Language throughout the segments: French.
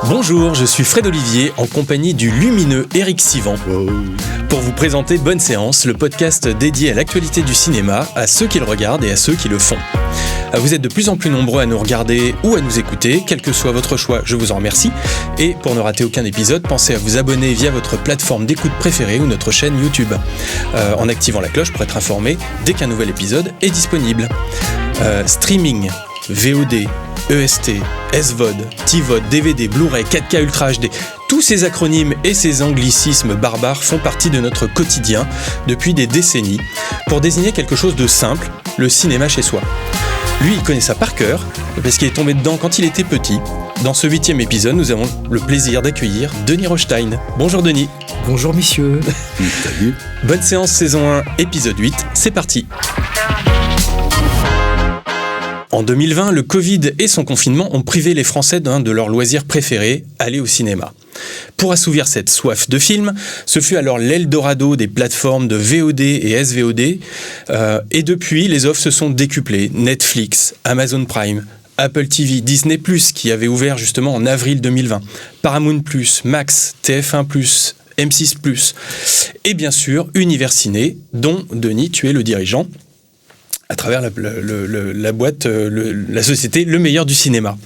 Bonjour, je suis Fred Olivier en compagnie du lumineux Éric Sivan pour vous présenter Bonne Séance, le podcast dédié à l'actualité du cinéma, à ceux qui le regardent et à ceux qui le font. Vous êtes de plus en plus nombreux à nous regarder ou à nous écouter, quel que soit votre choix, je vous en remercie. Et pour ne rater aucun épisode, pensez à vous abonner via votre plateforme d'écoute préférée ou notre chaîne YouTube, en activant la cloche pour être informé dès qu'un nouvel épisode est disponible. Streaming, VOD, EST, SVOD, TVOD, DVD, Blu-ray, 4K Ultra HD, tous ces acronymes et ces anglicismes barbares font partie de notre quotidien depuis des décennies pour désigner quelque chose de simple, le cinéma chez soi. Lui, il connaît ça par cœur parce qu'il est tombé dedans quand il était petit. Dans ce 8e épisode, nous avons le plaisir d'accueillir Denis Rochstein. Bonjour Denis. Bonjour messieurs. Salut. Bonne séance saison 1, épisode 8, c'est parti. En 2020, le Covid et son confinement ont privé les Français d'un de leurs loisirs préférés, aller au cinéma. Pour assouvir cette soif de films, ce fut alors l'Eldorado des plateformes de VOD et SVOD, et depuis, les offres se sont décuplées. Netflix, Amazon Prime, Apple TV, Disney+, qui avait ouvert justement en avril 2020, Paramount+, Max, TF1+, M6+, et bien sûr, Univers Ciné, dont, Denis, tu es le dirigeant, à travers la boîte, la société Le Meilleur du Cinéma.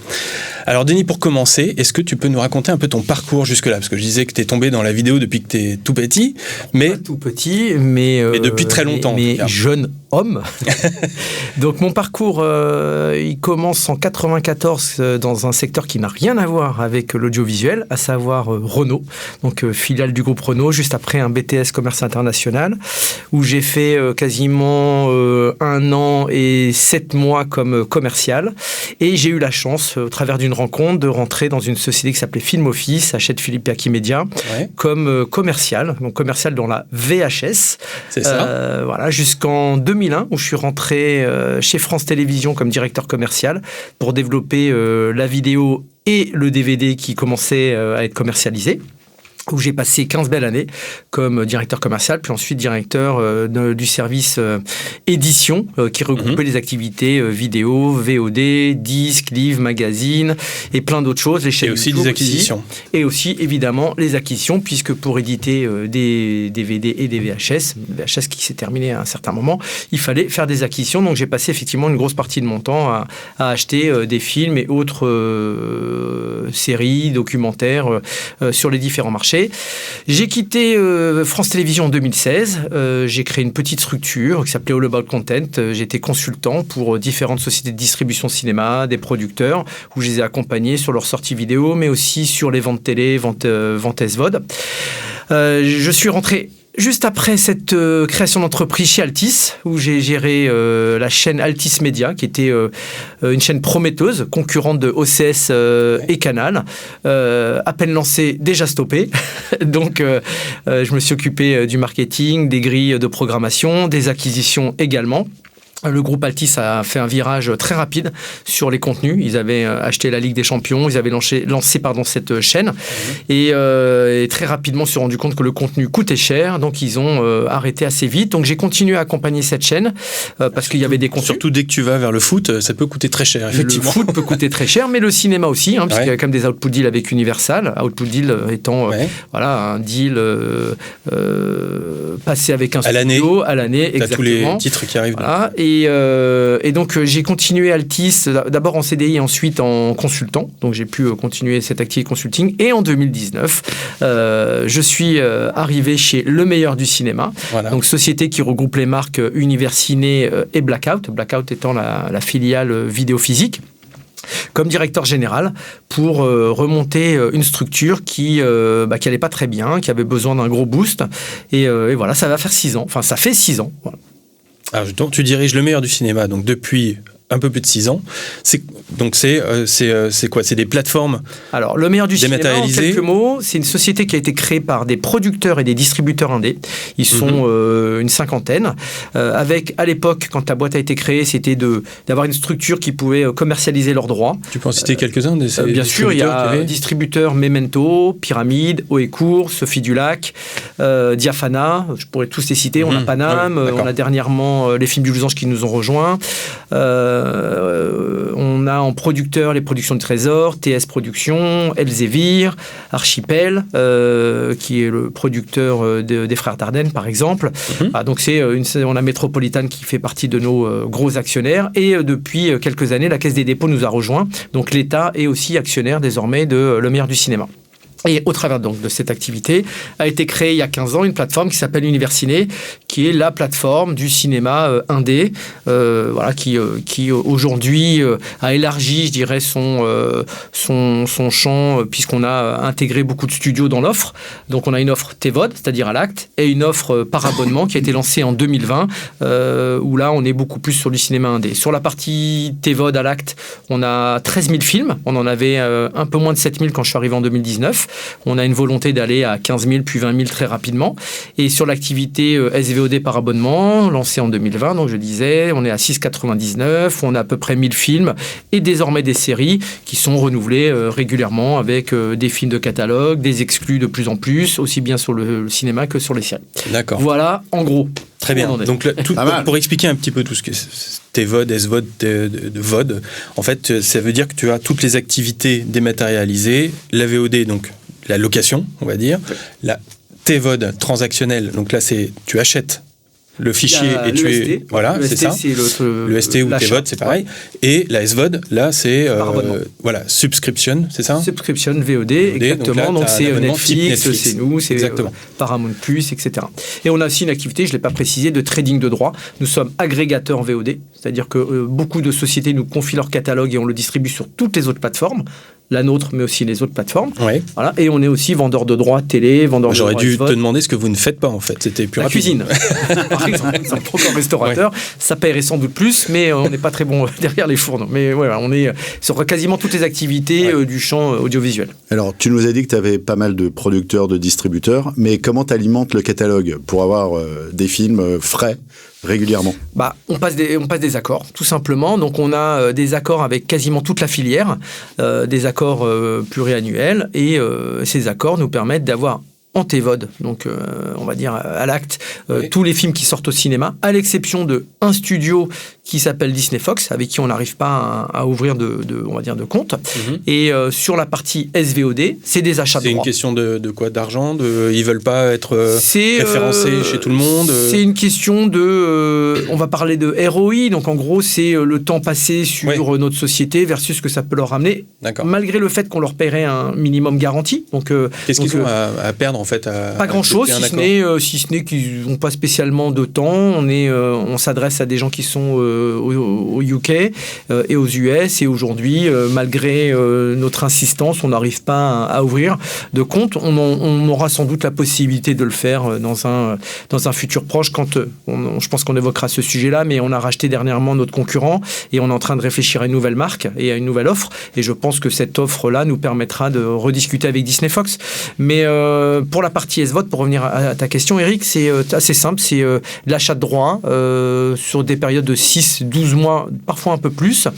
Alors Denis, pour commencer, est-ce que tu peux nous raconter un peu ton parcours jusque-là ? Parce que je disais que tu es tombé dans la vidéo depuis que tu es tout petit, mais... Pas tout petit, mais depuis très longtemps. Mais jeune homme. Donc mon parcours, il commence en 94 dans un secteur qui n'a rien à voir avec l'audiovisuel, à savoir Renault, donc filiale du groupe Renault, juste après un BTS commerce international, où j'ai fait quasiment 1 an et 7 mois comme commercial. Et j'ai eu la chance, au travers d'une rencontre, de rentrer dans une société qui s'appelait Film Office, Hachette Philippe et Aquimédia, comme commercial, donc commercial dans la VHS. C'est ça. Voilà, jusqu'en 2001, où je suis rentré chez France Télévisions comme directeur commercial pour développer la vidéo et le DVD qui commençait à être commercialisé, où j'ai passé 15 belles années comme directeur commercial, puis ensuite directeur du service édition qui regroupait les activités vidéo, VOD, disques, livres, magazines et plein d'autres choses. Les chaînes et aussi des acquisitions. Aussi. Et aussi, évidemment, les acquisitions, puisque pour éditer des DVD et des VHS qui s'est terminé à un certain moment, il fallait faire des acquisitions. Donc j'ai passé effectivement une grosse partie de mon temps à acheter des films et autres séries, documentaires sur les différents marchés. J'ai quitté France Télévisions en 2016. J'ai créé une petite structure qui s'appelait All About Content. J'étais consultant pour différentes sociétés de distribution de cinéma, des producteurs, où je les ai accompagnés sur leurs sorties vidéo, mais aussi sur les ventes télé, ventes SVOD. Je suis rentré juste après cette création d'entreprise chez Altis, où j'ai géré la chaîne Altis Media, qui était une chaîne prometteuse, concurrente de OCS et Canal. À peine lancée, déjà stoppée. Donc, je me suis occupé du marketing, des grilles de programmation, des acquisitions également. Le groupe Altis a fait un virage très rapide sur les contenus. Ils avaient acheté la Ligue des Champions, ils avaient lancé cette chaîne et très rapidement se sont rendus compte que le contenu coûtait cher, donc ils ont arrêté assez vite. Donc j'ai continué à accompagner cette chaîne parce qu'il y avait des contenus. Surtout dès que tu vas vers le foot, ça peut coûter très cher, effectivement. Le foot peut coûter très cher, mais le cinéma aussi, puisqu'il y a quand même des output deals avec Universal. Output deal étant un deal passé avec un studio à l'année, exactement. T'as tous les titres qui arrivent. Voilà. Et donc, j'ai continué Altis, d'abord en CDI, ensuite en consultant. Donc, j'ai pu continuer cette activité consulting. Et en 2019, je suis arrivé chez Le Meilleur du Cinéma. Voilà. Donc, société qui regroupe les marques Univers Ciné et Blackout. Blackout étant la filiale vidéo physique, comme directeur général pour remonter une structure qui allait pas très bien, qui avait besoin d'un gros boost. Et voilà, ça va faire 6 ans. Enfin, ça fait 6 ans. Voilà. Alors, tu diriges Le Meilleur du Cinéma, donc depuis un peu plus de 6 ans. C'est quoi ? C'est des plateformes. Alors, Le Meilleur du Cinéma, en quelques mots, c'est une société qui a été créée par des producteurs et des distributeurs indés. Ils sont une 50aine. Avec, à l'époque, quand la boîte a été créée, c'était d'avoir une structure qui pouvait commercialiser leurs droits. Tu peux en citer quelques-uns bien sûr, il y a distributeurs Memento, Pyramide, Haut et Court, Sophie Dulac, Diafana, je pourrais tous les citer. On a Paname, on a dernièrement les films du Losange qui nous ont rejoints. On a en producteur les productions de Trésor, TS Productions, Elsevier, Archipel, qui est le producteur des Frères Dardenne, par exemple. Donc on a Métropolitane qui fait partie de nos gros actionnaires. Et depuis quelques années, la Caisse des dépôts nous a rejoints. Donc l'État est aussi actionnaire désormais de Le Meilleur du cinéma. Et au travers donc de cette activité, a été créée il y a 15 ans une plateforme qui s'appelle Univers Ciné, qui est la plateforme du cinéma indé, qui aujourd'hui a élargi, je dirais, son champ, puisqu'on a intégré beaucoup de studios dans l'offre. Donc on a une offre TVOD, c'est-à-dire à l'acte, et une offre par abonnement qui a été lancée en 2020, où là on est beaucoup plus sur du cinéma indé. Sur la partie TVOD à l'acte, on a 13 000 films, on en avait un peu moins de 7 000 quand je suis arrivé en 2019. On a une volonté d'aller à 15 000 puis 20 000 très rapidement. Et sur l'activité SVOD par abonnement, lancée en 2020, donc je disais, on est à 6,99, on a à peu près 1000 films et désormais des séries qui sont renouvelées régulièrement avec des films de catalogue, des exclus de plus en plus, aussi bien sur le cinéma que sur les séries. D'accord. Voilà, en gros. Très bien. Donc, pour expliquer un petit peu tout ce que c'est TVOD, SVOD, VOD, en fait, ça veut dire que tu as toutes les activités dématérialisées, la VOD, donc la location, on va dire, la TVOD transactionnelle, donc là, tu achètes le fichier et tu es... Voilà, c'est ça. Le ST ou TVOD, c'est pareil. Et la SVOD, là, c'est... subscription, c'est ça ? Subscription VOD, exactement. Donc c'est Netflix, c'est nous, c'est Paramount+, etc. Et on a aussi une activité, je ne l'ai pas précisé, de trading de droits. Nous sommes agrégateurs VOD, c'est-à-dire que beaucoup de sociétés nous confient leur catalogue et on le distribue sur toutes les autres plateformes. La nôtre, mais aussi les autres plateformes. Ouais. Voilà. Et on est aussi vendeur de droits télé, vendeur de droits. J'aurais dû te demander ce que vous ne faites pas, en fait. C'était plus rapide. Cuisine, par exemple. C'est encore restaurateur. Ouais. Ça paierait sans doute plus, mais on n'est pas très bon derrière les fourneaux. Mais voilà, on est sur quasiment toutes les activités du champ audiovisuel. Alors, tu nous as dit que tu avais pas mal de producteurs, de distributeurs, mais comment tu alimentes le catalogue pour avoir des films frais régulièrement? On passe des accords, tout simplement. Donc, on a des accords avec quasiment toute la filière, des accords pluriannuels, et ces accords nous permettent d'avoir en TVOD, donc on va dire à l'acte, tous les films qui sortent au cinéma, à l'exception d'un studio qui s'appelle Disney Fox, avec qui on n'arrive pas à ouvrir on va dire de compte. Et sur la partie SVOD, c'est des achats de droits. C'est une question de quoi? D'argent? Ils veulent pas être référencés chez tout le monde? C'est une question on va parler de ROI, donc en gros, c'est le temps passé sur notre société versus ce que ça peut leur ramener, malgré le fait qu'on leur paierait un minimum garanti. Qu'est-ce qu'ils ont à perdre en fait? Pas grand-chose, si ce n'est qu'ils n'ont pas spécialement de temps. On s'adresse à des gens qui sont au UK et aux US, et aujourd'hui, malgré notre insistance, on n'arrive pas à ouvrir de compte. On aura sans doute la possibilité de le faire dans un futur proche, quand je pense qu'on évoquera ce sujet-là, mais on a racheté dernièrement notre concurrent et on est en train de réfléchir à une nouvelle marque et à une nouvelle offre, et je pense que cette offre-là nous permettra de rediscuter avec Disney Fox. Mais pour la partie SVOD, pour revenir à ta question, Eric, c'est assez simple, c'est l'achat de droits sur des périodes de 6-12 mois, parfois un peu plus.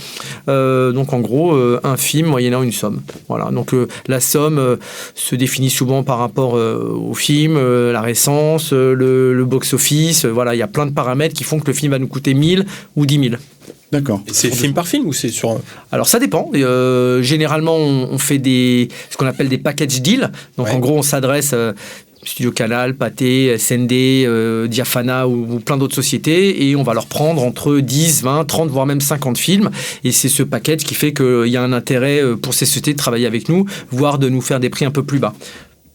Donc en gros, un film moyennant une somme. Voilà. Donc la somme se définit souvent par rapport au film, la récence, le box-office. Voilà, il y a plein de paramètres qui font que le film va nous coûter 1000 ou 10 000. D'accord. Et c'est film par film ou c'est sur... Alors ça dépend. Généralement, on fait ce qu'on appelle des package deals. Donc en gros, on s'adresse... Studio Canal, Pathé, SND, Diafana ou plein d'autres sociétés, et on va leur prendre entre 10, 20, 30, voire même 50 films, et c'est ce package qui fait qu'il y a un intérêt pour ces sociétés de travailler avec nous, voire de nous faire des prix un peu plus bas.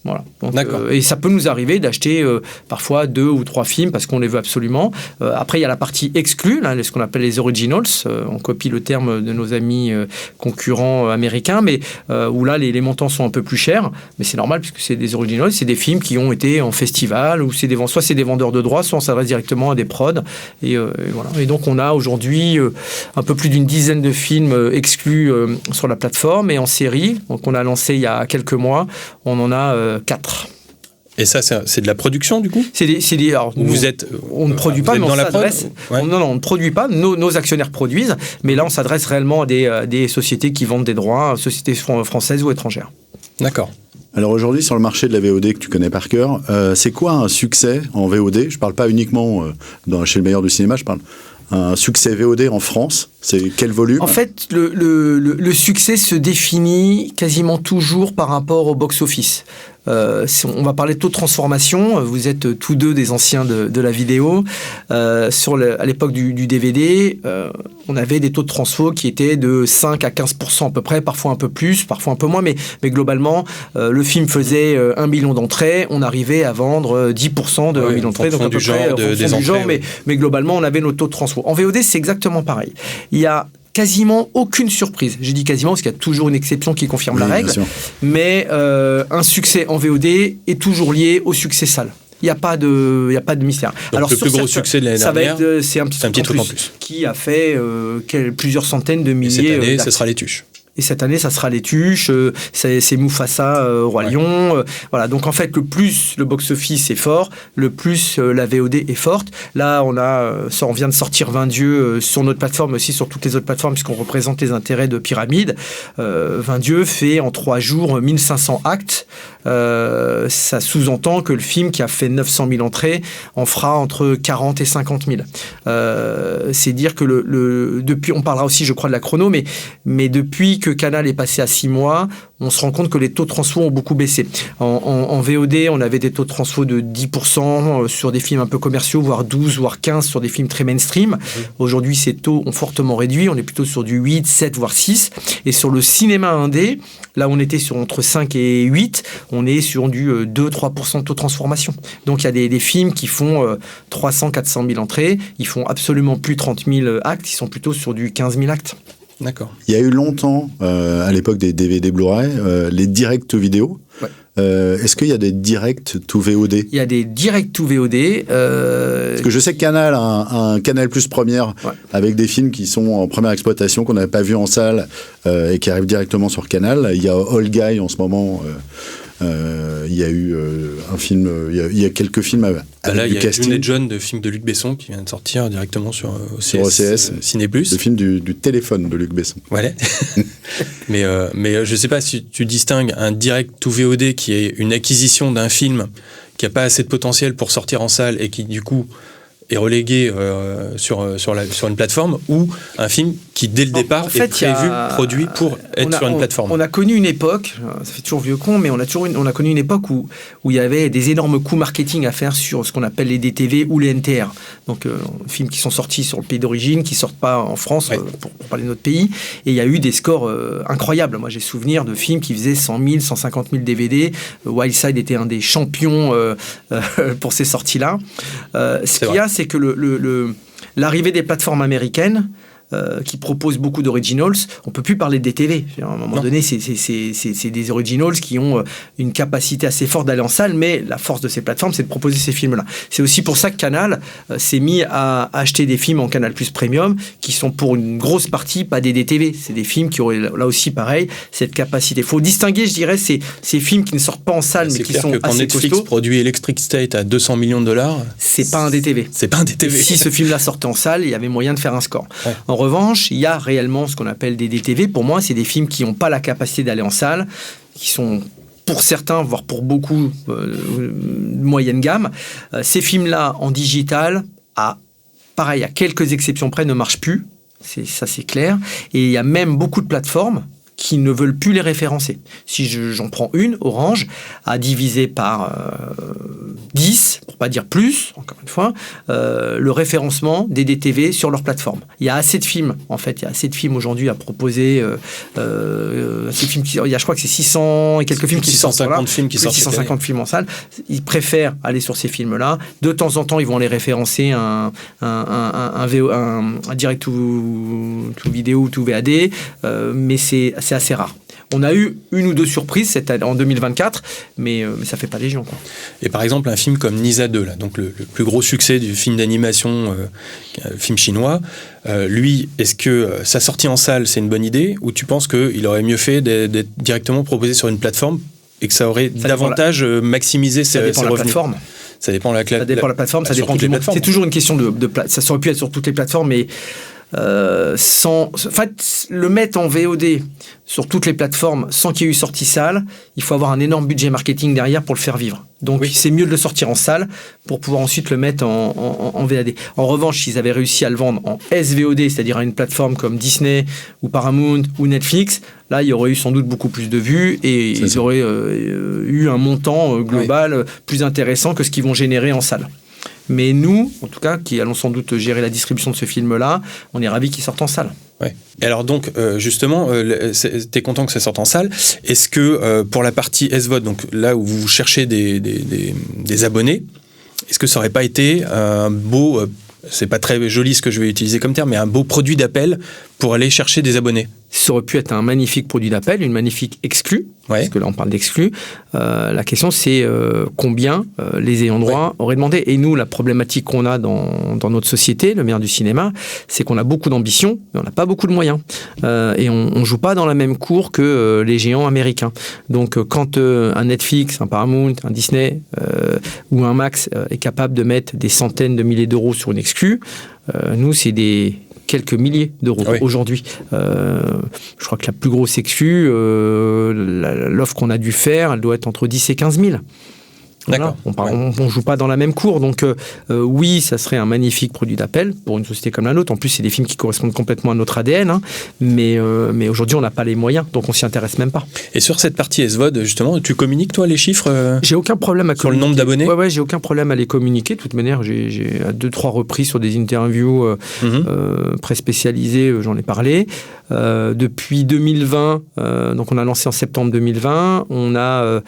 Voilà. Donc, et ça peut nous arriver d'acheter parfois 2 ou 3 films parce qu'on les veut absolument. Après, il y a la partie exclue, là, ce qu'on appelle les originals. On copie le terme de nos amis concurrents américains, mais où là, les montants sont un peu plus chers. Mais c'est normal puisque c'est des originals, c'est des films qui ont été en festival, ou soit c'est des vendeurs de droits, soit on s'adresse directement à des prods. Et voilà. Et donc, on a aujourd'hui un peu plus d'une dizaine de films exclus sur la plateforme, et en série. Donc, on a lancé il y a quelques mois. On en a 4. Et ça, c'est de la production, du coup? Alors, on ne produit pas, mais on s'adresse... Non, on ne produit pas. Nos actionnaires produisent, mais là, on s'adresse réellement à des sociétés qui vendent des droits, sociétés françaises ou étrangères. D'accord. Alors aujourd'hui, sur le marché de la VOD que tu connais par cœur, c'est quoi un succès en VOD? Je ne parle pas uniquement chez le meilleur du cinéma, je parle un succès VOD en France? C'est quel volume? En fait, le succès se définit quasiment toujours par rapport au box-office. On va parler de taux de transformation. Vous êtes tous deux des anciens de la vidéo. À l'époque du DVD, on avait des taux de transfo qui étaient de 5 à 15% à peu près, parfois un peu plus, parfois un peu moins, mais globalement, le film faisait 1 million d'entrées, on arrivait à vendre 10% de 1 million d'entrées, donc à peu près en fonction du genre, mais globalement, on avait nos taux de transfo. En VOD, c'est exactement pareil. Il y a quasiment aucune surprise. J'ai dit quasiment parce qu'il y a toujours une exception qui confirme la règle. Mais un succès en VOD est toujours lié au succès salle. Il n'y a pas de mystère. Donc alors, le plus gros succès de l'année dernière, c'est un petit truc en plus. Qui a fait plusieurs centaines de milliers. Et cette année, ce sera Les Tuches. Et cette année, ça sera Les Tuches, c'est Mufasa, Roi Lion. Voilà. Donc en fait, le plus le box-office est fort, le plus la VOD est forte. Là, on vient de sortir 20 Dieux sur notre plateforme, aussi sur toutes les autres plateformes, puisqu'on représente les intérêts de Pyramide. 20 Dieux fait en 3 jours 1500 actes. Ça sous-entend que le film qui a fait 900 000 entrées en fera entre 40 et 50 000. C'est dire que depuis, on parlera aussi, je crois, de la chrono, mais depuis que Canal est passé à 6 mois, on se rend compte que les taux de transfo ont beaucoup baissé. En VOD, on avait des taux de transfo de 10% sur des films un peu commerciaux, voire 12, voire 15 sur des films très mainstream. Aujourd'hui, ces taux ont fortement réduit. On est plutôt sur du 8, 7, voire 6. Et sur le cinéma indé, là où on était sur entre 5 et 8, on est sur du 2-3% de taux de transformation. Donc il y a des films qui font 300, 400 000 entrées. Ils font absolument plus 30 000 actes. Ils sont plutôt sur du 15 000 actes. D'accord. Il y a eu longtemps, à l'époque des DVD Blu-ray, les direct to vidéo. Ouais. Est-ce qu'il y a des direct to VOD? Il y a des direct to VOD. Parce que je sais que Canal a un Canal Plus première, avec des films qui sont en première exploitation, qu'on n'avait pas vu en salle et qui arrivent directement sur Canal. Il y a All Guy en ce moment. Il y a eu un film, il y a quelques films avec là, du casting. Il y a June et John de film de Luc Besson qui vient de sortir directement sur OCS Ciné+. Le film du téléphone de Luc Besson. Voilà. mais je ne sais pas si tu distingues un direct to VOD qui est une acquisition d'un film qui n'a pas assez de potentiel pour sortir en salle et qui du coup est relégué sur une plateforme, ou un film qui dès le départ est prévu, produit pour être sur une plateforme. On a connu une époque, ça fait toujours vieux con, mais on a connu une époque où il y avait des énormes coûts marketing à faire sur ce qu'on appelle les DTV ou les NTR. Donc films qui sont sortis sur le pays d'origine, qui sortent pas en France, pour parler de notre pays. Et il y a eu des scores incroyables. Moi j'ai souvenir de films qui faisaient 100 000, 150 000 DVD. Wildside était un des champions pour ces sorties-là. Ce qu'il y a, c'est que l'arrivée des plateformes américaines qui proposent beaucoup d'originals, on ne peut plus parler de DTV. À un moment donné, c'est des originals qui ont une capacité assez forte d'aller en salle, mais la force de ces plateformes, c'est de proposer ces films-là. C'est aussi pour ça que Canal s'est mis à acheter des films en Canal Plus Premium, qui sont pour une grosse partie pas des DTV. C'est des films qui auraient là aussi, pareil, cette capacité. Il faut distinguer, je dirais, ces films qui ne sortent pas en salle, mais qui sont assez costauds. Quand Netflix produit Electric State à 200 millions de $, c'est pas un DTV. C'est pas un DTV. Si ce film-là sortait en salle, il y avait moyen de faire un score. Ouais. En revanche, il y a réellement ce qu'on appelle des DTV. Pour moi, c'est des films qui n'ont pas la capacité d'aller en salle, qui sont pour certains, voire pour beaucoup, moyenne gamme. Ces films-là, en digital, pareil, à quelques exceptions près, ne marchent plus. Ça, c'est clair. Et il y a même beaucoup de plateformes qui ne veulent plus les référencer. Si j'en prends une, Orange a divisé par 10, pour pas dire plus, encore une fois, le référencement des DTV sur leur plateforme. Il y a assez de films, en fait, il y a assez de films aujourd'hui à proposer. Ces films il y a, je crois que c'est 600 et quelques films qui sortent. 650 films qui sortent. 650 films en salle. Ils préfèrent aller sur ces films-là. De temps en temps, ils vont les référencer un direct to vidéo ou to VAD, mais c'est assez rare. On a eu une ou deux surprises en 2024, mais ça fait pas légion, quoi. Et par exemple, un film comme Nisa 2, là, donc le plus gros succès du film d'animation, film chinois, lui, est-ce que sa sortie en salle, c'est une bonne idée, ou tu penses qu'il aurait mieux fait d'être directement proposé sur une plateforme et que ça aurait davantage maximisé ses revenus? Plateforme. Ça dépend de la plateforme, ça dépend du monde. C'est toujours une question de ça aurait pu être sur toutes les plateformes, mais le mettre en VOD sur toutes les plateformes sans qu'il y ait eu sortie salle, il faut avoir un énorme budget marketing derrière pour le faire vivre. Donc c'est mieux de le sortir en salle pour pouvoir ensuite le mettre en VAD. En revanche, s'ils avaient réussi à le vendre en SVOD, c'est-à-dire à une plateforme comme Disney ou Paramount ou Netflix, là, il y aurait eu sans doute beaucoup plus de vues et ils auraient eu un montant global plus intéressant que ce qu'ils vont générer en salle. Mais nous, en tout cas, qui allons sans doute gérer la distribution de ce film-là, on est ravis qu'il sorte en salle. Ouais. Et alors donc, justement, t'es content que ça sorte en salle. Est-ce que pour la partie SVOD, donc là où vous cherchez des abonnés, est-ce que ça n'aurait pas été un beau, c'est pas très joli ce que je vais utiliser comme terme, mais un beau produit d'appel pour aller chercher des abonnés? Ça aurait pu être un magnifique produit d'appel, une magnifique exclue, parce que là on parle d'exclus. La question c'est combien les ayants droit auraient demandé. Et nous, la problématique qu'on a dans notre société, le meilleur du cinéma, c'est qu'on a beaucoup d'ambition, mais on n'a pas beaucoup de moyens. Et on ne joue pas dans la même cour que les géants américains. Donc quand un Netflix, un Paramount, un Disney ou un Max est capable de mettre des centaines de milliers d'euros sur une exclue, nous c'est des quelques milliers d'euros aujourd'hui. Je crois que la plus grosse exclue, l'offre qu'on a dû faire, elle doit être entre 10 et 15 000. Voilà. On ne joue pas dans la même cour. Donc oui, ça serait un magnifique produit d'appel pour une société comme la nôtre. En plus, c'est des films qui correspondent complètement à notre ADN. Hein. Mais aujourd'hui, on n'a pas les moyens, donc on ne s'y intéresse même pas. Et sur cette partie SVOD, justement, tu communiques, toi, les chiffres J'ai aucun problème à sur le nombre d'abonnés? Ouais, j'ai aucun problème à les communiquer. De toute manière, j'ai à 2-3 reprises sur des interviews très spécialisées, j'en ai parlé. Depuis 2020, donc on a lancé en septembre 2020, on a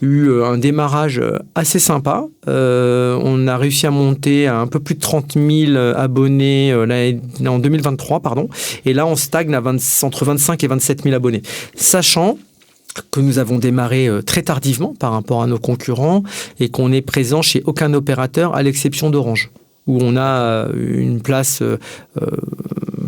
eu un démarrage assez sympa. On a réussi à monter à un peu plus de 30 000 abonnés en 2023, pardon. Et là, on stagne entre 25 et 27 000 abonnés. Sachant que nous avons démarré très tardivement par rapport à nos concurrents et qu'on est présent chez aucun opérateur à l'exception d'Orange, où on a une place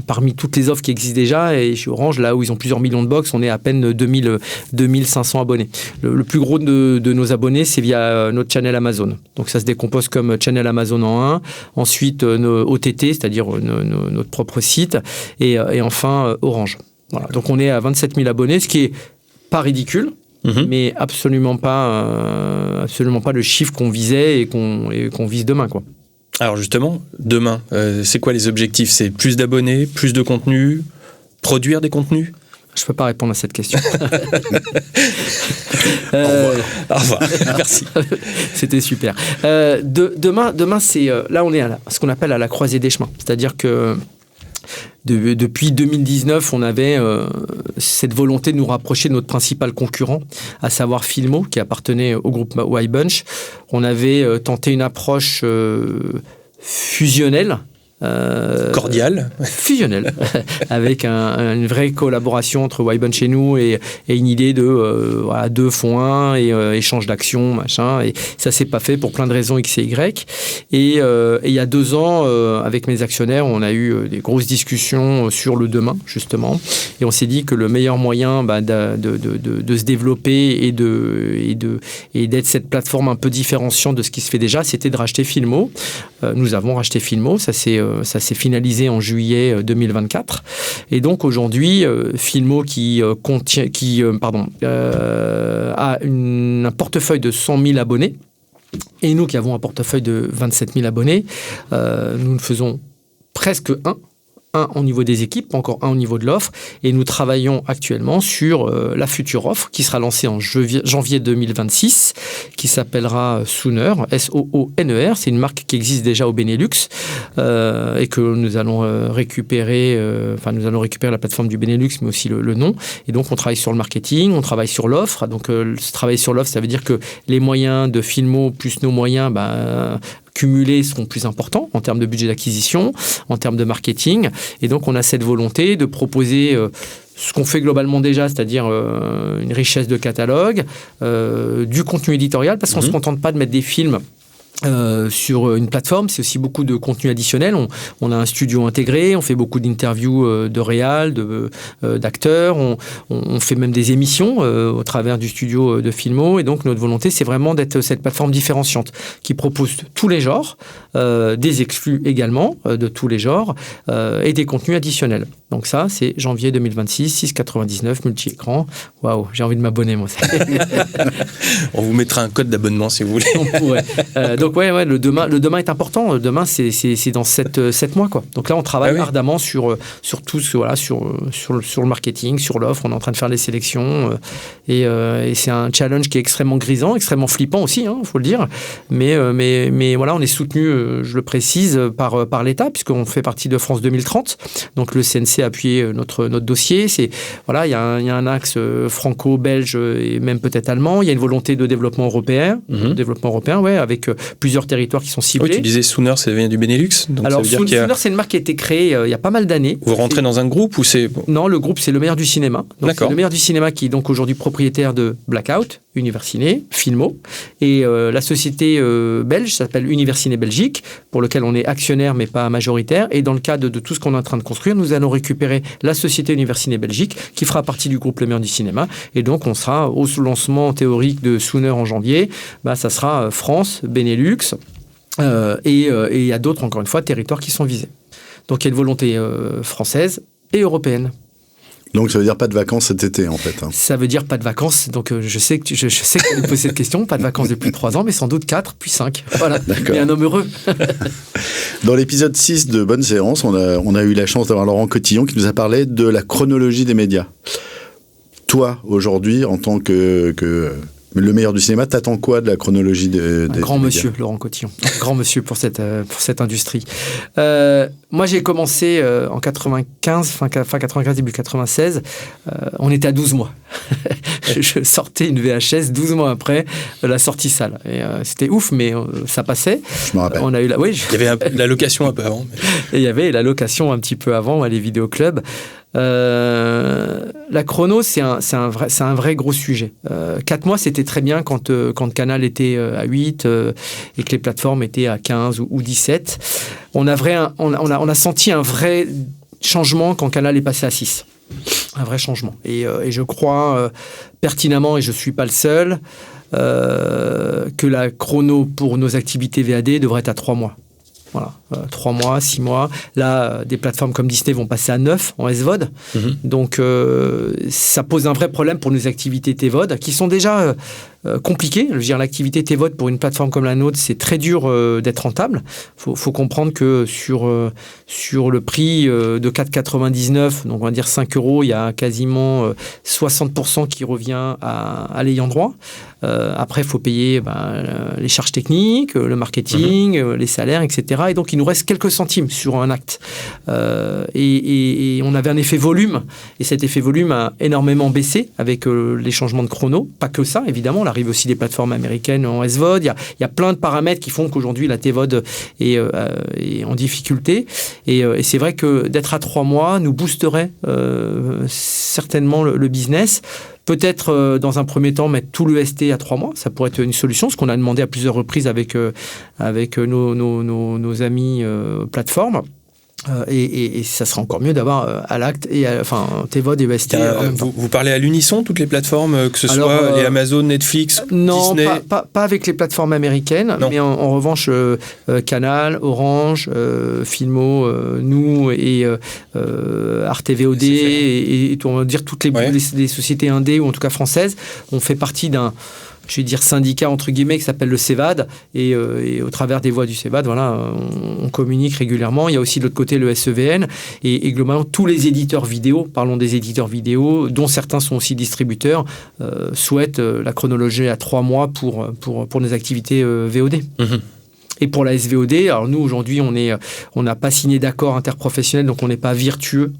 parmi toutes les offres qui existent déjà, et chez Orange, là où ils ont plusieurs millions de box, on est à peine 2500 abonnés. Le plus gros de nos abonnés, c'est via notre channel Amazon. Donc ça se décompose comme channel Amazon en un, ensuite nos OTT, c'est-à-dire notre propre site, et enfin Orange. Voilà. Donc on est à 27 000 abonnés, ce qui est pas ridicule, mais absolument pas le chiffre qu'on visait et qu'on vise demain, quoi. Alors justement, demain, c'est quoi les objectifs? C'est plus d'abonnés, plus de contenu, produire des contenus? Je ne peux pas répondre à cette question. Au revoir. Merci. C'était super. Demain c'est là on est à ce qu'on appelle à la croisée des chemins. C'est-à-dire que depuis 2019, on avait cette volonté de nous rapprocher de notre principal concurrent, à savoir Filmo, qui appartenait au groupe Y-Bunch. On avait tenté une approche fusionnelle. Cordial. Fusionnel, avec une vraie collaboration entre Y-Bunch et nous, et une idée de deux font un, et échange d'actions, machin, et ça s'est pas fait pour plein de raisons X et Y. Et il y a 2 ans, avec mes actionnaires, on a eu des grosses discussions sur le demain, justement, et on s'est dit que le meilleur moyen de se développer et d'être cette plateforme un peu différenciante de ce qui se fait déjà, c'était de racheter Filmo. Nous avons racheté Filmo, ça s'est finalisé en juillet 2024. Et donc aujourd'hui, Filmo a un portefeuille de 100 000 abonnés, et nous qui avons un portefeuille de 27 000 abonnés, nous ne faisons presque un au niveau des équipes, pas encore un au niveau de l'offre, et nous travaillons actuellement sur la future offre qui sera lancée en janvier 2026, qui s'appellera Sooner, S-O-O-N-E-R. C'est une marque qui existe déjà au Benelux, et que nous allons récupérer la plateforme du Benelux, mais aussi le nom. Et donc on travaille sur le marketing, on travaille sur l'offre. Donc travailler sur l'offre, ça veut dire que les moyens de Filmo plus nos moyens cumulés seront plus importants en termes de budget d'acquisition, en termes de marketing. Et donc, on a cette volonté de proposer ce qu'on fait globalement déjà, c'est-à-dire une richesse de catalogue, du contenu éditorial, parce qu'on ne se contente pas de mettre des films sur une plateforme, c'est aussi beaucoup de contenu additionnel. On a un studio intégré, on fait beaucoup d'interviews de réal, d'acteurs, on fait même des émissions au travers du studio de Filmo, et donc notre volonté, c'est vraiment d'être cette plateforme différenciante qui propose tous les genres, des exclus également de tous les genres, et des contenus additionnels. Donc ça, c'est janvier 2026, 6,99, multi-écran. Waouh, j'ai envie de m'abonner, moi. On vous mettra un code d'abonnement si vous voulez. On pourrait. Donc ouais, le demain est important. Le demain, c'est dans 7 mois, quoi. Donc là, on travaille ardemment sur tout ce, voilà, sur le marketing, sur l'offre. On est en train de faire les sélections et c'est un challenge qui est extrêmement grisant, extrêmement flippant aussi, faut le dire. Mais voilà, on est soutenu, je le précise, par l'État, puisqu'on fait partie de France 2030. Donc le CNC a appuyé notre dossier. Voilà, il y a un axe franco-belge et même peut-être allemand. Il y a une volonté de développement européen, avec plusieurs territoires qui sont ciblés. Oui, tu disais Sooner, ça vient du Benelux. Donc alors, ça veut dire Sooner, c'est une marque qui a été créée il y a pas mal d'années. Vous rentrez dans un groupe ou c'est... Non, le groupe, c'est Le Meilleur du Cinéma. Donc, c'est Le Meilleur du Cinéma qui est donc aujourd'hui propriétaire de Blackout, Univers Ciné, Filmo. Et la société belge s'appelle Univers Ciné Belgique, pour lequel on est actionnaire mais pas majoritaire. Et dans le cadre de tout ce qu'on est en train de construire, nous allons récupérer la société Univers Ciné Belgique qui fera partie du groupe Le Meilleur du Cinéma. Et donc, on sera au lancement théorique de Sooner en janvier. Ça sera France, Benelux et il y a d'autres, encore une fois, territoires qui sont visés. Donc, il y a une volonté française et européenne. Donc, ça veut dire pas de vacances cet été, en fait. Ça veut dire pas de vacances. Donc, je sais que tu me poses cette question. Pas de vacances depuis 3 ans, mais sans doute 4, puis 5. Voilà. Mais un homme heureux. Dans l'épisode 6 de Bonne Séance, on a eu la chance d'avoir Laurent Cotillon qui nous a parlé de la chronologie des médias. Toi, aujourd'hui, en tant que le meilleur du cinéma, t'attends quoi de la chronologie des grand médias ? Monsieur, Laurent Cotillon. Grand monsieur pour cette industrie. Moi, j'ai commencé en 95, fin 95, début 96. On était à 12 mois. Je sortais une VHS 12 mois après la sortie salle. Et, c'était ouf, mais ça passait. Je me rappelle. On a eu Il y avait la location un peu avant. Et il y avait la location un petit peu avant, les vidéoclubs. La chrono, c'est un vrai gros sujet. 4 mois, c'était très bien quand Canal était à 8 et que les plateformes étaient à 15 ou 17. On a senti un vrai changement quand Canal est passé à 6. Un vrai changement. Et je crois pertinemment, et je ne suis pas le seul, que la chrono pour nos activités VAD devrait être à 3 mois. Voilà, 3 mois, 6 mois. Là, des plateformes comme Disney vont passer à 9 en SVOD. Donc, ça pose un vrai problème pour nos activités TVOD qui sont déjà compliquées. Je veux dire, l'activité TVOD pour une plateforme comme la nôtre, c'est très dur d'être rentable. Faut comprendre que sur le prix de 4,99, donc on va dire 5 €, il y a quasiment 60% qui revient à l'ayant droit. Après, il faut payer les charges techniques, le marketing, les salaires, etc. Et donc, il nous reste quelques centimes sur un acte. Et on avait un effet volume. Et cet effet volume a énormément baissé avec les changements de chrono. Pas que ça, évidemment. On arrive aussi des plateformes américaines en SVOD. Il y a plein de paramètres qui font qu'aujourd'hui, la TVOD est en difficulté. Et c'est vrai que d'être à 3 mois nous boosterait certainement le business. Peut-être, dans un premier temps, mettre tout le ST à 3 mois. Ça pourrait être une solution, ce qu'on a demandé à plusieurs reprises avec nos amis plateformes. Et ça serait encore mieux d'avoir à l'acte et TVOD et ST en même temps. Vous parlez à l'unisson, toutes les plateformes, que ce soit les Amazon, Netflix, non, Disney? pas avec les plateformes américaines, mais en revanche, Canal, Orange, Filmo, nous et Arte VOD et on va dire toutes les sociétés indé ou en tout cas françaises, on fait partie d'un syndicat entre guillemets qui s'appelle le CEVAD et au travers des voix du CEVAD, voilà, on communique régulièrement. Il y a aussi de l'autre côté le SEVN et globalement tous les éditeurs vidéo, parlons des éditeurs vidéo, dont certains sont aussi distributeurs, souhaitent la chronologie à 3 mois pour nos activités VOD. Et pour la SVOD, alors nous aujourd'hui on n'a pas signé d'accord interprofessionnel, donc on n'est pas virtueux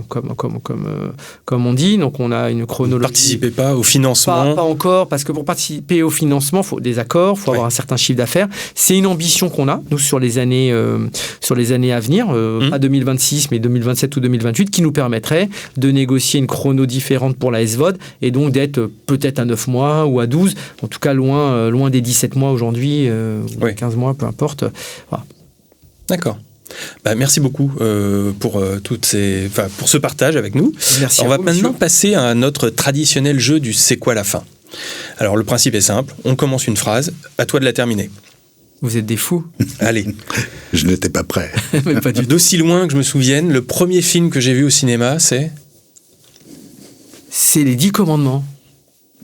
comme on dit. Donc on a une chronologie. Vous ne participez pas au financement? Pas encore, parce que pour participer au financement, il faut des accords, il faut avoir un certain chiffre d'affaires. C'est une ambition qu'on a nous sur les années à venir, pas 2026 mais 2027 ou 2028, qui nous permettrait de négocier une chrono différente pour la SVOD et donc d'être peut-être à 9 mois ou à 12, en tout cas loin des 17 mois aujourd'hui. 15 mois, peu importe. Voilà. D'accord. Merci beaucoup pour ce partage avec nous. Merci. On va maintenant passer à notre traditionnel jeu du c'est quoi la fin. Alors le principe est simple, on commence une phrase, à toi de la terminer. Vous êtes des fous. Allez. Je n'étais pas prêt. Mais pas du tout. D'aussi loin que je me souvienne, le premier film que j'ai vu au cinéma, c'est les 10 commandements.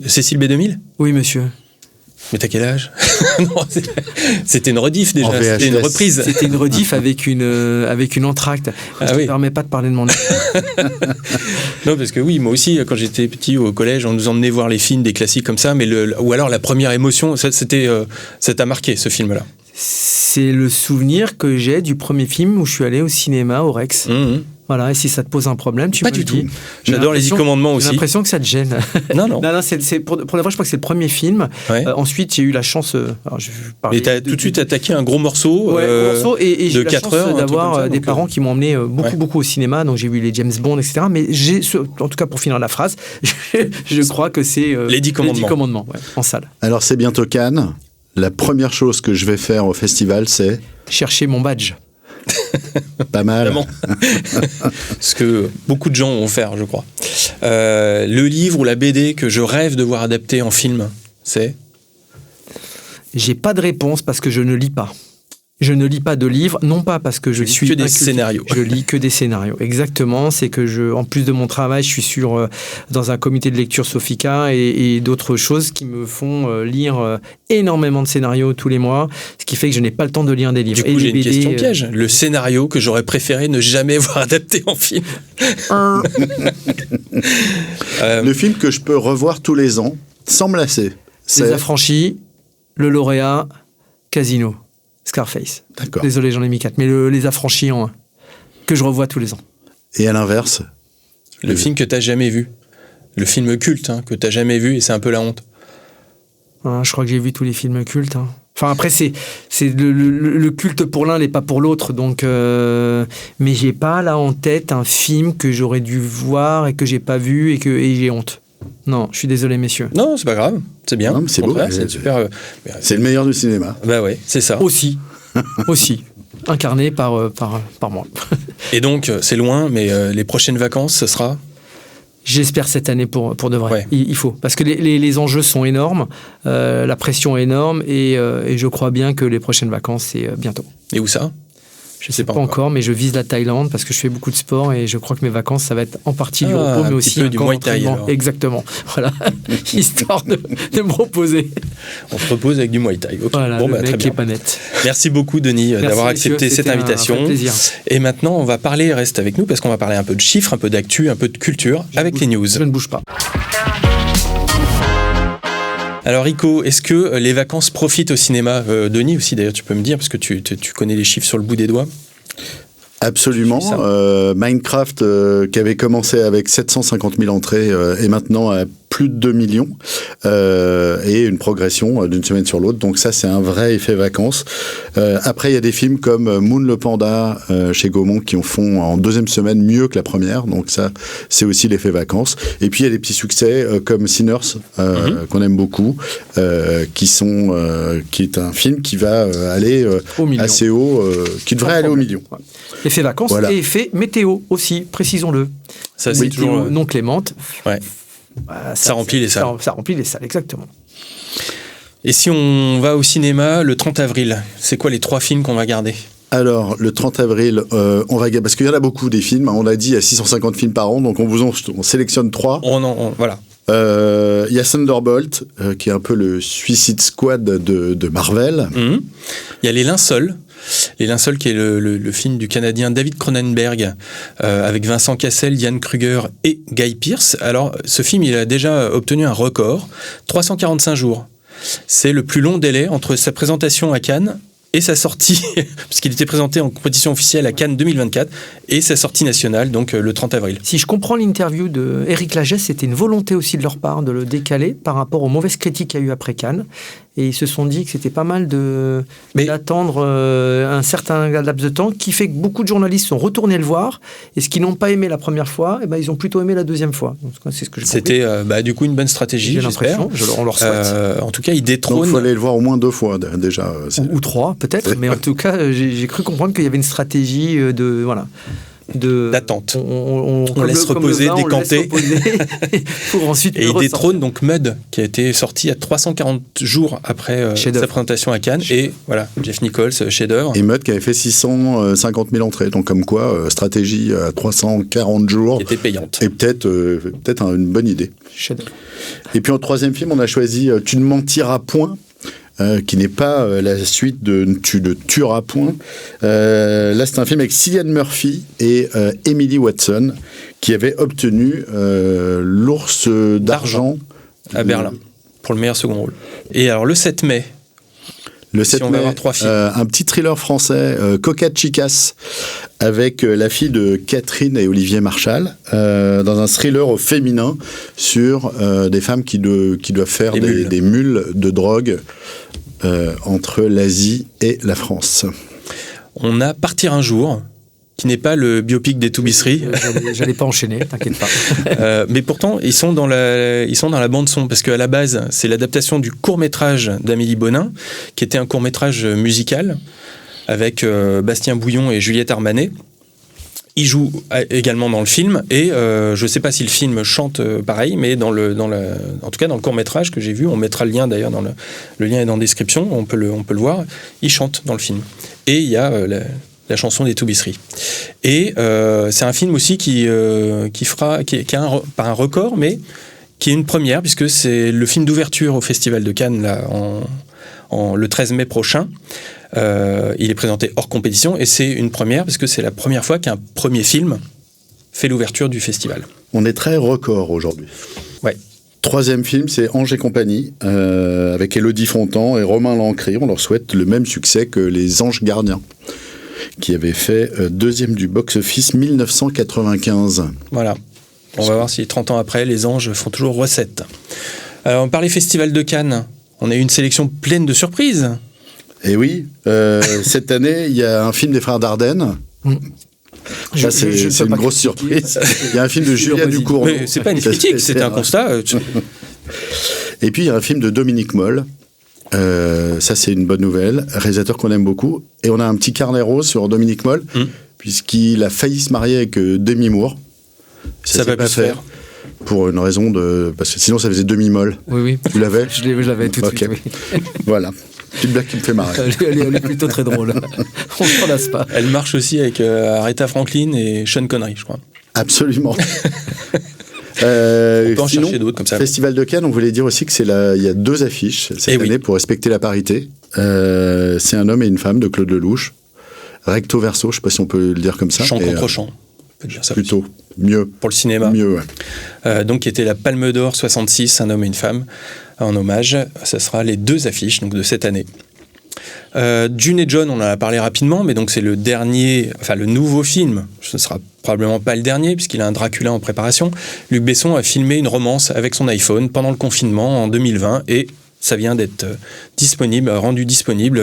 Cécile B2000 ? Oui, monsieur. Mais t'as quel âge? Non, c'était une rediff déjà, c'était une reprise. C'était une rediff avec une entracte. Je ne me permets pas de parler de mon âge. Non, parce que oui, moi aussi, quand j'étais petit au collège, on nous emmenait voir les films, des classiques comme ça, mais ou alors la première émotion, ça t'a marqué, ce film-là. C'est le souvenir que j'ai du premier film où je suis allé au cinéma, au Rex. Voilà, et si ça te pose un problème, tu me le dis. Pas du tout. J'adore les 10 commandements aussi. J'ai l'impression que ça te gêne. Non. Non, c'est pour la fois, je crois que c'est le premier film. Ouais. Ensuite, j'ai eu la chance. Et t'as tout de suite attaqué un gros morceau. Ouais, gros morceau. Et j'ai eu la chance d'avoir des donc, parents qui m'ont emmené beaucoup au cinéma. Donc j'ai vu les James Bond, etc. Mais en tout cas, pour finir la phrase, je crois que c'est les 10 commandements, en salle. Alors, c'est bientôt Cannes. La première chose que je vais faire au festival, c'est chercher mon badge. Pas mal. Ce que beaucoup de gens vont faire, je crois. Le livre ou la BD que je rêve de voir adapté en film, c'est ? J'ai pas de réponse parce que je ne lis pas. Je ne lis pas de livres, non pas parce que je suis que des scénarios. Je lis que des scénarios. Exactement, c'est que en plus de mon travail, je suis dans un comité de lecture Sofica et d'autres choses qui me font lire énormément de scénarios tous les mois, ce qui fait que je n'ai pas le temps de lire des livres. Du coup, j'ai une question piège. Le scénario que j'aurais préféré ne jamais voir adapté en film. Le film que je peux revoir tous les ans, sans me lasser. Les Affranchis, Le Lauréat, Casino. Scarface. D'accord. Désolé, j'en ai mis 4. Mais Les Affranchis en 1, que je revois tous les ans. Et à l'inverse, le film que tu n'as jamais vu. Le film culte que tu n'as jamais vu et c'est un peu la honte. Je crois que j'ai vu tous les films cultes. Enfin, après, c'est le culte pour l'un n'est pas pour l'autre. Donc, mais j'ai pas là en tête un film que j'aurais dû voir et que j'ai pas vu et j'ai honte. Non, je suis désolé, messieurs. Non, c'est pas grave. C'est bien. Non, c'est beau. C'est super. C'est le meilleur du cinéma. Bah ouais, c'est ça. Aussi. Incarné par moi. Et donc, c'est loin, mais les prochaines vacances, ce sera ? J'espère cette année pour de vrai. Ouais. Il faut. Parce que les enjeux sont énormes, la pression est énorme, et je crois bien que les prochaines vacances, c'est bientôt. Et où ça ? Je ne sais pas encore, mais je vise la Thaïlande parce que je fais beaucoup de sport et je crois que mes vacances, ça va être en partie du repos, mais aussi un du Muay Thai. Exactement. Voilà. Histoire de me reposer. On se repose avec du Muay Thai. Okay. Voilà, bon, le mec très bien. est pas net. Merci beaucoup, Denis, d'avoir accepté cette invitation. Un plaisir. Et maintenant, on va reste avec nous parce qu'on va parler un peu de chiffres, un peu d'actu, un peu de culture avec les news. Je ne bouge pas. Alors Rico, est-ce que les vacances profitent au cinéma ? Denis aussi d'ailleurs, tu peux me dire, parce que tu connais les chiffres sur le bout des doigts. Absolument. Minecraft, qui avait commencé avec 750 000 entrées, est maintenant à plus de 2 millions, et une progression d'une semaine sur l'autre. Donc ça, c'est un vrai effet vacances. Après, il y a des films comme Moon le Panda chez Gaumont qui font en deuxième semaine mieux que la première. Donc ça, c'est aussi l'effet vacances. Et puis, il y a des petits succès comme Sinners, qu'on aime beaucoup, qui est un film qui va aller assez haut, qui devrait aller au million. Ouais. Effet vacances et effet météo aussi, précisons-le. Ça, c'est toujours non clémente. Ouais. Ça remplit les salles. Ça remplit les salles, exactement. Et si on va au cinéma le 30 avril, c'est quoi les 3 films qu'on va garder ? Alors, le 30 avril, on va parce qu'il y en a beaucoup des films. On a dit il y a 650 films par an, donc on sélectionne 3. Voilà. Il y a Thunderbolt, qui est un peu le Suicide Squad de Marvel. Il y a Les Linceuls. Les Linceuls, qui est le film du Canadien David Cronenberg, avec Vincent Cassel, Diane Kruger et Guy Pearce. Alors, ce film, il a déjà obtenu un record, 345 jours. C'est le plus long délai entre sa présentation à Cannes et sa sortie, puisqu'il était présenté en compétition officielle à Cannes 2024, et sa sortie nationale, donc le 30 avril. Si je comprends l'interview d'Éric Lagesse, c'était une volonté aussi de leur part de le décaler par rapport aux mauvaises critiques qu'il y a eu après Cannes. Et ils se sont dit que c'était pas mal d'attendre un certain laps de temps, qui fait que beaucoup de journalistes sont retournés le voir, et ce qu'ils n'ont pas aimé la première fois, ils ont plutôt aimé la deuxième fois. Donc, c'est ce que j'ai compris. C'était du coup une bonne stratégie, j'espère. On leur souhaite. En tout cas, ils détrônent... Donc il faut aller le voir au moins 2 fois déjà. Ou 3 peut-être, mais en tout cas, j'ai cru comprendre qu'il y avait une stratégie d'attente. On laisse reposer, décanter. Pour ensuite et il détrône donc Mud, qui a été sorti à 340 jours après sa présentation à Cannes. Et voilà, Jeff Nichols, chef-d'œuvre. Et Mud qui avait fait 650 000 entrées. Donc comme quoi, stratégie à 340 jours. Qui était payante. Et peut-être une bonne idée. Chef-d'œuvre. Et puis en troisième film, on a choisi Tu ne mentiras point. Qui n'est pas la suite de Tu ne tueras point. Là, c'est un film avec Cillian Murphy et Emily Watson qui avait obtenu l'Ours d'argent à Berlin pour le meilleur second rôle. Et alors, le 7 mai, le 7 mai, on va avoir 3 films. Un petit thriller français, Coca Chicas, avec la fille de Catherine et Olivier Marchal, dans un thriller au féminin sur des femmes qui doivent faire des mules de drogue entre l'Asie et la France. On a Partir un jour, qui n'est pas le biopic des Toubisseries. J'allais pas enchaîner, t'inquiète pas. Mais pourtant, ils sont dans la bande-son, parce qu'à la base, c'est l'adaptation du court-métrage d'Amélie Bonin, qui était un court-métrage musical, avec Bastien Bouillon et Juliette Armanet. Ils jouent également dans le film, et je ne sais pas si le film chante pareil, mais en tout cas dans le court-métrage que j'ai vu, on mettra le lien d'ailleurs, le lien est dans la description, on peut le voir, ils chantent dans le film. Et il y a la chanson des Toubisseries. Et c'est un film aussi qui a pas un record, mais qui est une première, puisque c'est le film d'ouverture au Festival de Cannes là, le 13 mai prochain. Il est présenté hors compétition et c'est une première parce que c'est la première fois qu'un premier film fait l'ouverture du festival. On est très record aujourd'hui. Ouais. Troisième film, c'est Ange et compagnie, avec Élodie Fontan et Romain Lancry. On leur souhaite le même succès que Les Anges Gardiens, qui avait fait deuxième du box-office 1995. Voilà. On va voir si 30 ans après, les Anges font toujours recette. On parlait Festival de Cannes. On a eu une sélection pleine de surprises. Et oui, cette année, il y a un film des frères Dardenne. Ça, c'est une grosse surprise. Il y a un film de Julia Ducournau. Mais c'est pas une critique, c'est un constat. Et puis, il y a un film de Dominique Moll. Ça, c'est une bonne nouvelle. Réalisateur qu'on aime beaucoup. Et on a un petit carnet rose sur Dominique Moll, puisqu'il a failli se marier avec Demi Moore. Ça va pas se faire. Pour une raison parce que sinon, ça faisait Demi-Moll. Oui. Tu l'avais ? Je l'avais tout de suite, oui. Voilà. Petite blague qui me fait marrer. Elle est plutôt très drôle. On ne s'en lasse pas. Elle marche aussi avec Aretha Franklin et Sean Connery, je crois. Absolument. On peut en chercher d'autres comme ça. Festival de Cannes, on voulait dire aussi qu'il y a 2 affiches cette année pour respecter la parité. C'est Un homme et une femme de Claude Lelouch. Recto verso, je ne sais pas si on peut le dire comme ça. Chant contre chant. On peut dire ça plutôt. Aussi. Mieux. Pour le cinéma. Mieux, ouais. Donc, qui était la Palme d'Or 66, Un homme et une femme, en hommage. Ça sera les 2 affiches donc, de cette année. Dune et John, on en a parlé rapidement, mais donc c'est le nouveau film. Ce ne sera probablement pas le dernier, puisqu'il a un Dracula en préparation. Luc Besson a filmé une romance avec son iPhone pendant le confinement en 2020, et ça vient d'être rendu disponible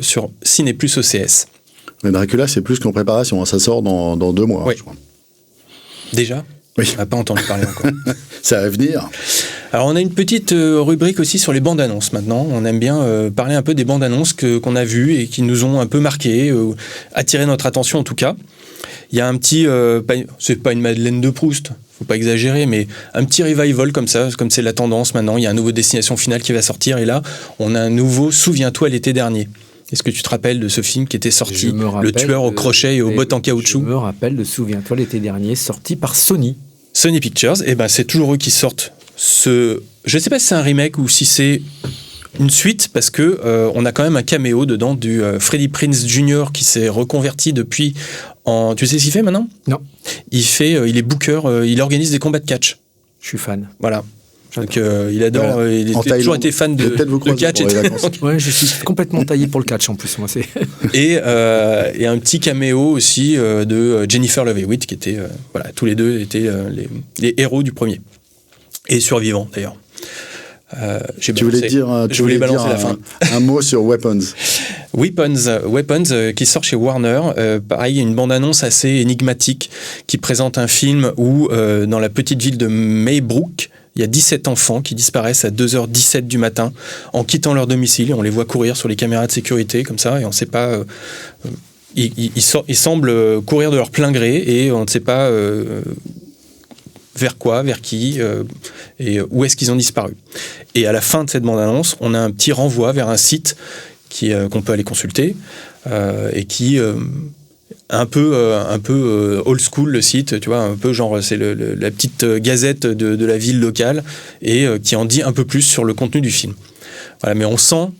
sur Ciné+ OCS. Mais Dracula, c'est plus qu'en préparation. Ça sort dans 2 mois, oui. Je crois. Déjà ? Oui. On n'a pas entendu parler encore. Ça va venir. Alors, on a une petite rubrique aussi sur les bandes annonces maintenant. On aime bien parler un peu des bandes annonces qu'on a vues et qui nous ont un peu marqué, attiré notre attention en tout cas. Il y a un petit, c'est pas une Madeleine de Proust, faut pas exagérer, mais un petit revival comme ça, comme c'est la tendance maintenant. Il y a un nouveau Destination Finale qui va sortir et là, on a un nouveau Souviens-toi l'été dernier. Est-ce que tu te rappelles de ce film qui était sorti, Le tueur au crochet et aux bottes en caoutchouc ? Je me rappelle de Souviens-toi l'été dernier, sorti par Sony Pictures. Et ben c'est toujours eux qui sortent je ne sais pas si c'est un remake ou si c'est une suite, parce que on a quand même un caméo dedans du Freddie Prinze Jr. qui s'est reconverti depuis Tu sais ce qu'il fait maintenant ? Non. Il est booker, il organise des combats de catch. Je suis fan. Voilà. Donc il adore, il a toujours été fan de catch. Ouais, je suis complètement taillé pour le catch en plus. Moi, c'est... et un petit caméo aussi de Jennifer Love Hewitt, qui était, tous les deux étaient les héros du premier. Et survivants d'ailleurs. Je voulais balancer la fin. Un mot sur Weapons. Weapons qui sort chez Warner. Pareil, une bande-annonce assez énigmatique qui présente un film où, dans la petite ville de Maybrook, il y a 17 enfants qui disparaissent à 2h17 du matin en quittant leur domicile. Et on les voit courir sur les caméras de sécurité comme ça, et on ne sait pas... Ils semblent courir de leur plein gré et on ne sait pas... vers quoi, vers qui, et où est-ce qu'ils ont disparu. Et à la fin de cette bande-annonce, on a un petit renvoi vers un site qu'on peut aller consulter, et qui un peu old school, le site, tu vois, un peu genre c'est la petite gazette de la ville locale, et qui en dit un peu plus sur le contenu du film. Voilà, mais on sent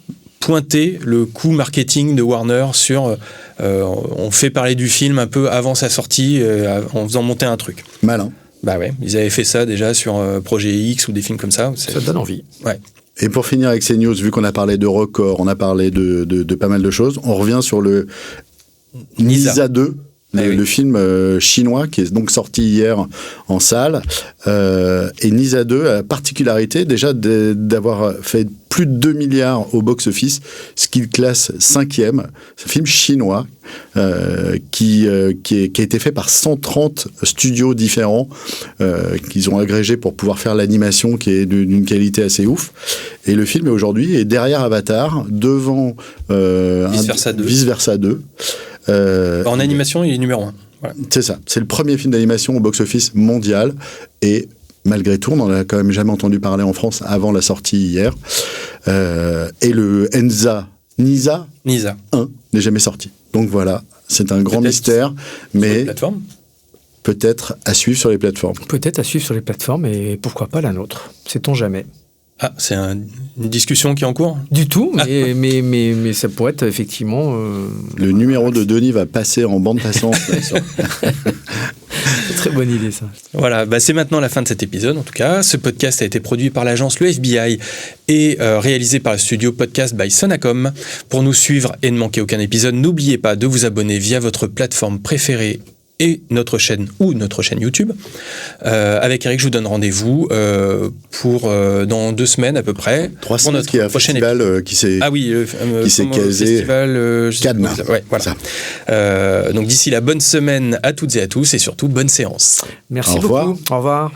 pointer le coup marketing de Warner sur on fait parler du film un peu avant sa sortie, en faisant monter un truc. Malin. Bah ouais, ils avaient fait ça déjà sur Projet X ou des films comme ça. Ça donne envie. Ouais. Et pour finir avec ces news, vu qu'on a parlé de record, on a parlé de pas mal de choses, on revient sur le Nisa 2, le film chinois qui est donc sorti hier en salle. Et Nisa 2 a la particularité déjà d'avoir fait plus de 2 milliards au box-office, ce qu'il classe 5e. C'est un film chinois qui a été fait par 130 studios différents qu'ils ont agrégés pour pouvoir faire l'animation qui est d'une qualité assez ouf. Et le film aujourd'hui est derrière Avatar, devant Vice Versa 2. En animation, il est numéro 1. Voilà. C'est ça. C'est le premier film d'animation au box-office mondial. Et malgré tout, on n'en a quand même jamais entendu parler en France avant la sortie hier. Et le Nisa 1 n'est jamais sorti. Donc voilà, c'est un grand mystère. Mais peut-être à suivre sur les plateformes. Peut-être à suivre sur les plateformes, et pourquoi pas la nôtre. Sait-on jamais. Ah, c'est une discussion qui est en cours ? Du tout, mais ça pourrait être effectivement... Le numéro de Denis va passer en bande passante. Très bonne idée, ça. Voilà, c'est maintenant la fin de cet épisode, en tout cas. Ce podcast a été produit par l'agence Le FBI et réalisé par le studio Podcast by Sonacom. Pour nous suivre et ne manquer aucun épisode, n'oubliez pas de vous abonner via votre plateforme préférée et notre chaîne YouTube. Avec Eric, je vous donne rendez-vous pour dans 2 semaines à peu près. 3 semaines, pour notre prochain festival qui s'est casé. Cadenas. Ouais, voilà. Donc d'ici là, bonne semaine à toutes et à tous, et surtout bonne séance. Merci beaucoup. Au revoir.